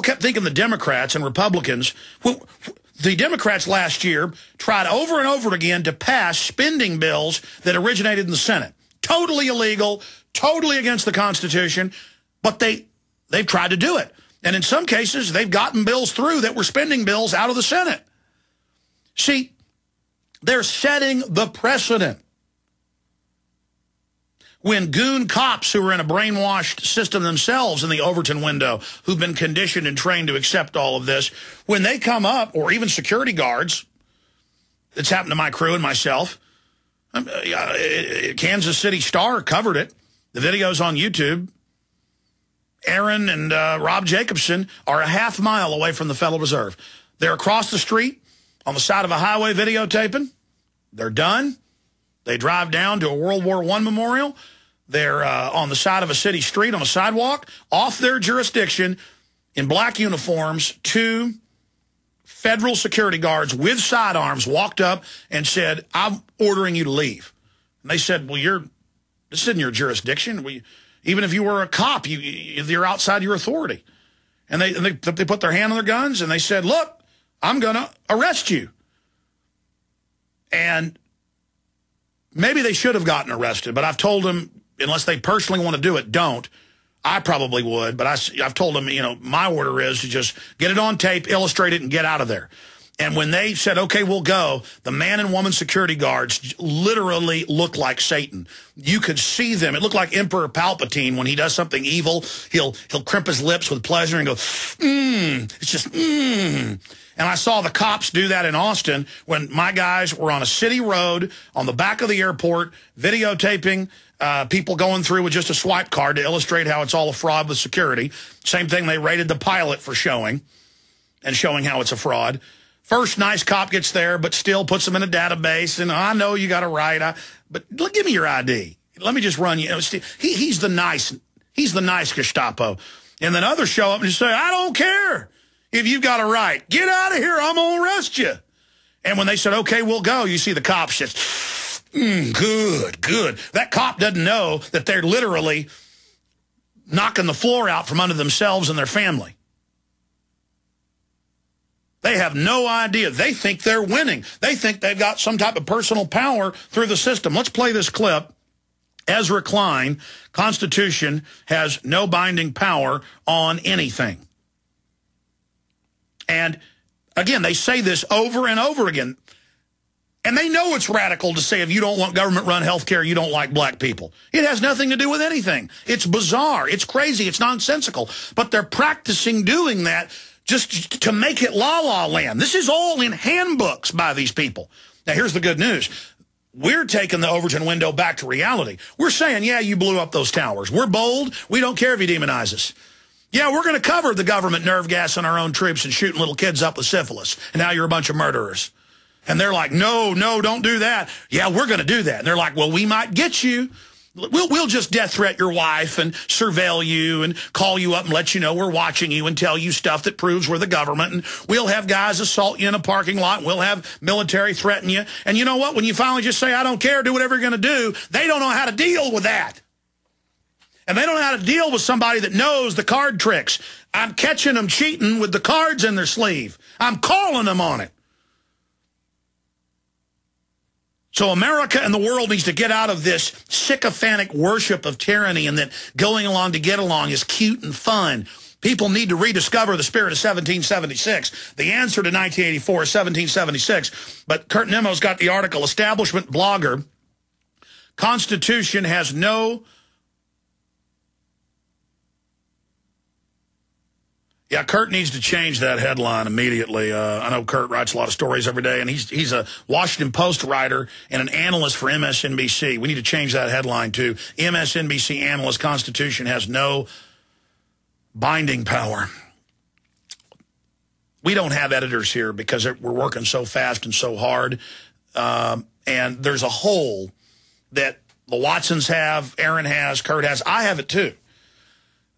kept thinking the Democrats and Republicans, well, the Democrats last year tried over and over again to pass spending bills that originated in the Senate. Totally illegal, totally against the Constitution, but they've tried to do it. And in some cases, they've gotten bills through that were spending bills out of the Senate. See, they're setting the precedent. When goon cops who are in a brainwashed system themselves in the Overton window, who've been conditioned and trained to accept all of this, when they come up, or even security guards, it's happened to my crew and myself. Kansas City Star covered it. The video's on YouTube. Aaron and Rob Jacobson are a half mile away from the Federal Reserve. They're across the street on the side of a highway videotaping. They're done. They drive down to a World War I memorial. They're on the side of a city street on a sidewalk. Off their jurisdiction, in black uniforms, 2 federal security guards with sidearms walked up and said, "I'm ordering you to leave." And they said, "Well, this isn't your jurisdiction. Even if you were a cop, you're outside your authority." And they put their hand on their guns and they said, "Look, I'm going to arrest you." And maybe they should have gotten arrested, but I've told them, unless they personally want to do it, don't. I probably would, but I've told them, my order is to just get it on tape, illustrate it, and get out of there. And when they said, "Okay, we'll go," the man and woman security guards literally looked like Satan. You could see them. It looked like Emperor Palpatine when he does something evil. He'll crimp his lips with pleasure and go, It's just, And I saw the cops do that in Austin when my guys were on a city road on the back of the airport videotaping people going through with just a swipe card to illustrate how it's all a fraud with security. Same thing they rated the pilot for showing how it's a fraud. First nice cop gets there, but still puts them in a database. And I know you got a right, but give me your ID. Let me just run you. He's the nice Gestapo. And then others show up and say, "I don't care if you've got a right. Get out of here. I'm going to arrest you." And when they said, "Okay, we'll go," you see the cops just, good. That cop doesn't know that they're literally knocking the floor out from under themselves and their family. They have no idea. They think they're winning. They think they've got some type of personal power through the system. Let's play this clip. Ezra Klein, Constitution has no binding power on anything. And again, they say this over and over again. And they know it's radical to say if you don't want government-run health care, you don't like black people. It has nothing to do with anything. It's bizarre. It's crazy. It's nonsensical. But they're practicing doing that just to make it la-la land. This is all in handbooks by these people. Now, here's the good news. We're taking the Overton window back to reality. We're saying, yeah, you blew up those towers. We're bold. We don't care if you demonize us. Yeah, we're going to cover the government nerve gas on our own troops and shooting little kids up with syphilis. And now you're a bunch of murderers. And they're like, no, don't do that. Yeah, we're going to do that. And they're like, well, we might get you. We'll just death threat your wife and surveil you and call you up and let you know we're watching you and tell you stuff that proves we're the government. And we'll have guys assault you in a parking lot. And we'll have military threaten you. And you know what? When you finally just say, "I don't care, do whatever you're going to do," they don't know how to deal with that. And they don't know how to deal with somebody that knows the card tricks. I'm catching them cheating with the cards in their sleeve. I'm calling them on it. So America and the world needs to get out of this sycophantic worship of tyranny and that going along to get along is cute and fun. People need to rediscover the spirit of 1776. The answer to 1984 is 1776. But Kurt Nimmo's got the article, Establishment Blogger. Constitution has no... Yeah, Kurt needs to change that headline immediately. I know Kurt writes a lot of stories every day, and he's a Washington Post writer and an analyst for MSNBC. We need to change that headline to MSNBC analyst, Constitution has no binding power. We don't have editors here because we're working so fast and so hard, and there's a hole that the Watsons have, Aaron has, Kurt has. I have it too.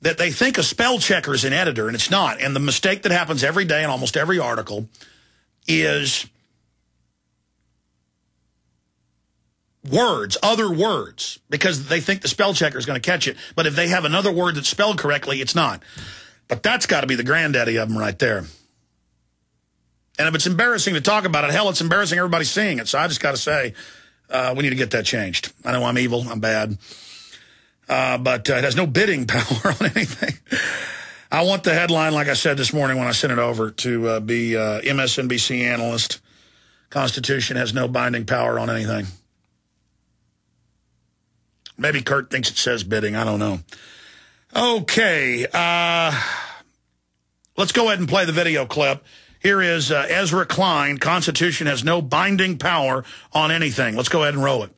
That they think a spell checker is an editor, and it's not. And the mistake that happens every day in almost every article is words, other words, because they think the spell checker is going to catch it. But if they have another word that's spelled correctly, it's not. But that's got to be the granddaddy of them right there. And if it's embarrassing to talk about it, hell, it's embarrassing everybody seeing it. So I just got to say, we need to get that changed. I know I'm evil. I'm bad. But it has no bidding power on anything. I want the headline, like I said this morning when I sent it over, to be MSNBC analyst. Constitution has no binding power on anything. Maybe Kurt thinks it says bidding. I don't know. Okay. Let's go ahead and play the video clip. Here is Ezra Klein. Constitution has no binding power on anything. Let's go ahead and roll it.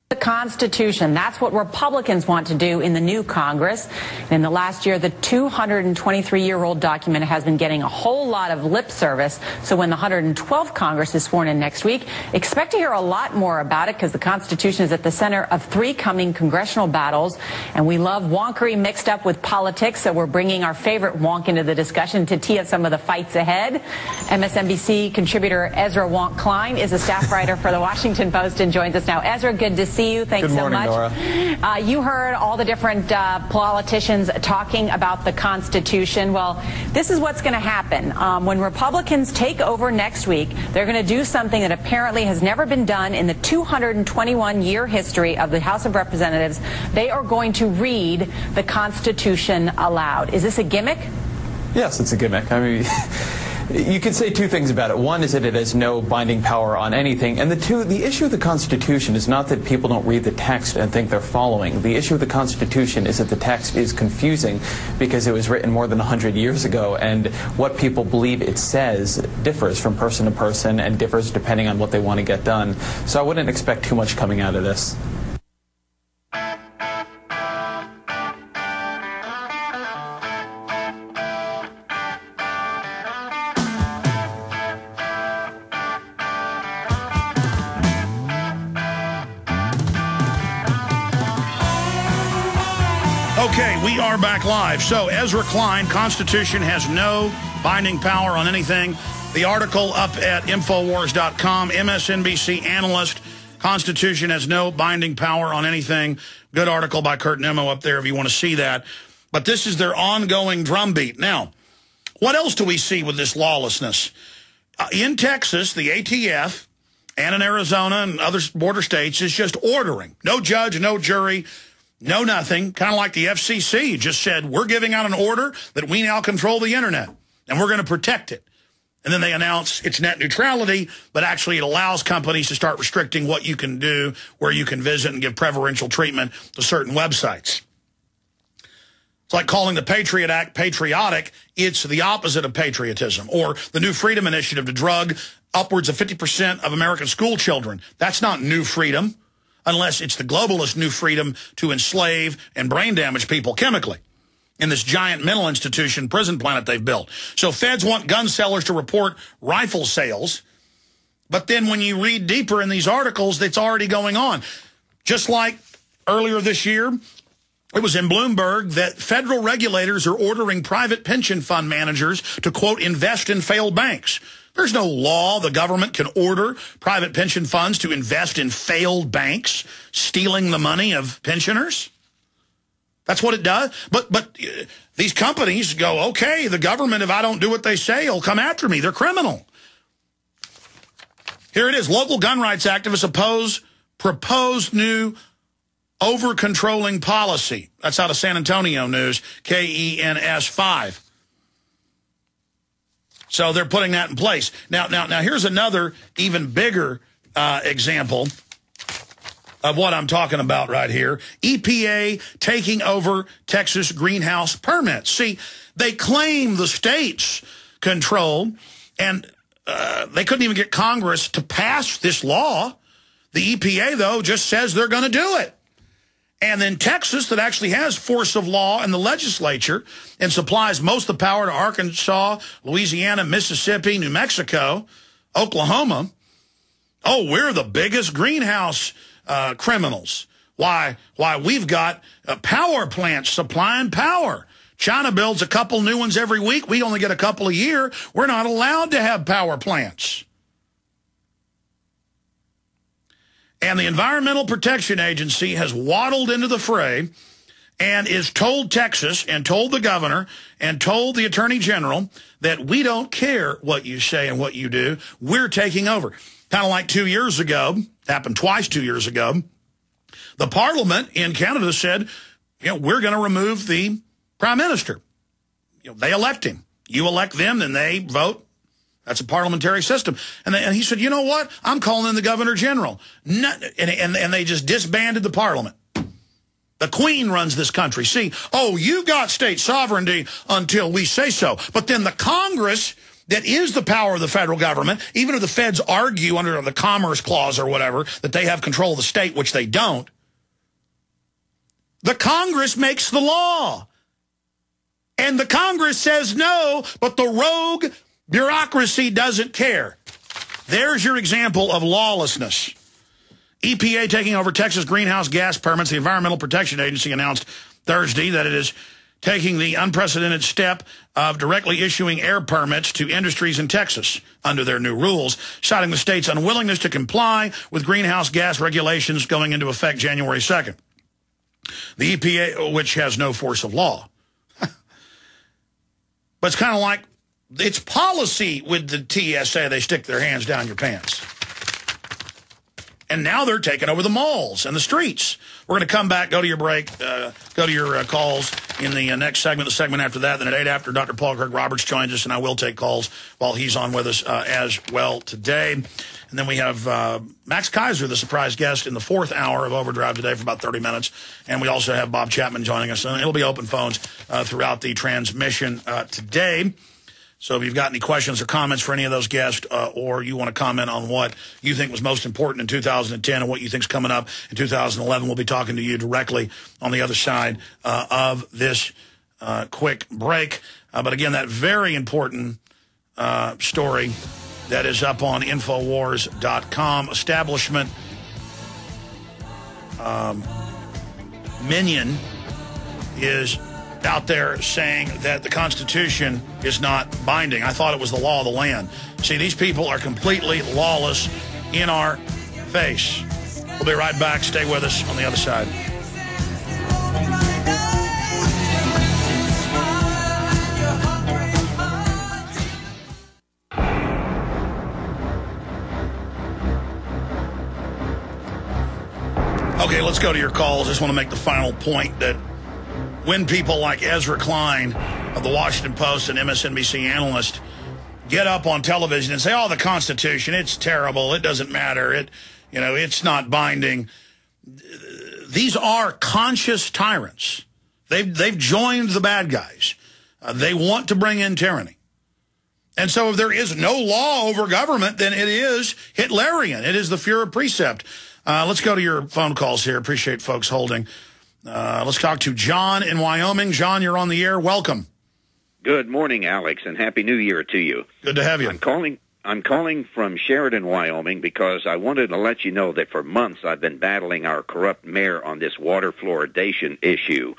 The Constitution, that's what Republicans want to do in the new Congress. In the last year, the 223-year-old document has been getting a whole lot of lip service. So when the 112th Congress is sworn in next week, expect to hear a lot more about it because the Constitution is at the center of 3 coming congressional battles. And we love wonkery mixed up with politics, so we're bringing our favorite wonk into the discussion to tee up some of the fights ahead. MSNBC contributor Ezra Wonk Klein is a staff writer for the Washington Post and joins us now. Ezra, good to see you. Thanks so much. Nora. You heard all the different politicians talking about the Constitution. Well, this is what's going to happen. When Republicans take over next week, they're going to do something that apparently has never been done in the 221-year history of the House of Representatives. They are going to read the Constitution aloud. Is this a gimmick? Yes, it's a gimmick. I mean, you could say 2 things about it. One is that it has no binding power on anything. And the issue of the Constitution is not that people don't read the text and think they're following. The issue of the Constitution is that the text is confusing because it was written more than 100 years ago. And what people believe it says differs from person to person and differs depending on what they want to get done. So I wouldn't expect too much coming out of this. Okay, we are back live. So, Ezra Klein, Constitution has no binding power on anything. The article up at Infowars.com, MSNBC analyst, Constitution has no binding power on anything. Good article by Kurt Nimmo up there if you want to see that. But this is their ongoing drumbeat. Now, what else do we see with this lawlessness? In Texas, the ATF, and in Arizona and other border states, is just ordering. No judge, no jury, no nothing, kind of like the FCC just said, we're giving out an order that we now control the internet, and we're going to protect it. And then they announce it's net neutrality, but actually it allows companies to start restricting what you can do, where you can visit and give preferential treatment to certain websites. It's like calling the Patriot Act patriotic. It's the opposite of patriotism. Or the New Freedom Initiative to drug upwards of 50% of American school children. That's not new freedom, unless it's the globalist new freedom to enslave and brain damage people chemically in this giant mental institution prison planet they've built. So feds want gun sellers to report rifle sales, but then when you read deeper in these articles, it's already going on. Just like earlier this year, it was in Bloomberg that federal regulators are ordering private pension fund managers to, quote, invest in failed banks. There's no law the government can order private pension funds to invest in failed banks, stealing the money of pensioners. That's what it does. But these companies go, okay, the government, if I don't do what they say, will come after me. They're criminal. Here it is. Local gun rights activists oppose proposed new over-controlling policy. That's out of San Antonio News, KENS 5. So they're putting that in place. Now, here's another even bigger example of what I'm talking about right here. EPA taking over Texas greenhouse permits. See, they claim the states control, and they couldn't even get Congress to pass this law. The EPA, though, just says they're going to do it. And then Texas, that actually has force of law in the legislature and supplies most of the power to Arkansas, Louisiana, Mississippi, New Mexico, Oklahoma. Oh, we're the biggest greenhouse criminals. Why we've got power plants supplying power. China builds a couple new ones every week. We only get a couple a year. We're not allowed to have power plants. And the Environmental Protection Agency has waddled into the fray and is told Texas and told the governor and told the attorney general that we don't care what you say and what you do. We're taking over. Kind of like 2 years ago, happened twice 2 years ago, the parliament in Canada said, we're going to remove the prime minister. They elect him. You elect them, then they vote. That's a parliamentary system. And he said, you know what? I'm calling in the governor general. And they just disbanded the parliament. The Queen runs this country. See, you got state sovereignty until we say so. But then the Congress, that is the power of the federal government, even if the feds argue under the Commerce Clause or whatever, that they have control of the state, which they don't, the Congress makes the law. And the Congress says no, but the rogue bureaucracy doesn't care. There's your example of lawlessness. EPA taking over Texas greenhouse gas permits. The Environmental Protection Agency announced Thursday that it is taking the unprecedented step of directly issuing air permits to industries in Texas under their new rules, citing the state's unwillingness to comply with greenhouse gas regulations going into effect January 2nd. The EPA, which has no force of law. But it's kind of like, it's policy with the TSA, they stick their hands down your pants. And now they're taking over the malls and the streets. We're going to come back, go to your break, go to your calls in the next segment, the segment after that. Then at 8 after, Dr. Paul Kirk Roberts joins us, and I will take calls while he's on with us as well today. And then we have Max Kaiser, the surprise guest, in the 4th hour of Overdrive today for about 30 minutes. And we also have Bob Chapman joining us. And it'll be open phones throughout the transmission today. So if you've got any questions or comments for any of those guests, or you want to comment on what you think was most important in 2010 and what you think is coming up in 2011, we'll be talking to you directly on the other side of this quick break. But again, that very important story that is up on Infowars.com. Establishment minion is out there saying that the Constitution is not binding. I thought it was the law of the land. See, these people are completely lawless in our face. We'll be right back. Stay with us on the other side. Okay, let's go to your calls. I just want to make the final point that when people like Ezra Klein of the Washington Post and MSNBC analyst get up on television and say, the Constitution, it's terrible, it doesn't matter, it's not binding. These are conscious tyrants. They've joined the bad guys. They want to bring in tyranny. And so if there is no law over government, then it is Hitlerian. It is the Führer precept. Let's go to your phone calls here. Appreciate folks holding. Let's talk to John in Wyoming. John, you're on the air. Welcome. Good morning, Alex, and Happy New Year to you. Good to have you. I'm calling from Sheridan, Wyoming, because I wanted to let you know that for months I've been battling our corrupt mayor on this water fluoridation issue.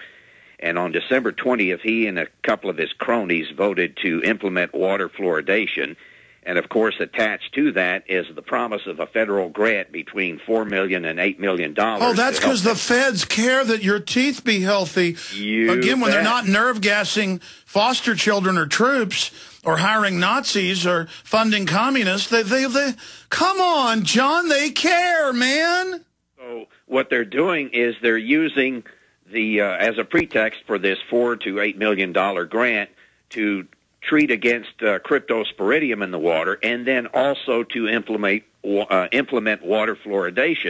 And on December 20th, he and a couple of his cronies voted to implement water fluoridation. And, of course, attached to that is the promise of a federal grant between $4 million and $8 million. Oh, that's because the feds care that your teeth be healthy. Again, when they're not nerve-gassing foster children or troops or hiring Nazis or funding communists, they come on, John, they care, man. So what they're doing is they're using the as a pretext for this $4 to $8 million grant to treat against cryptosporidium in the water, and then also to implement water fluoridation.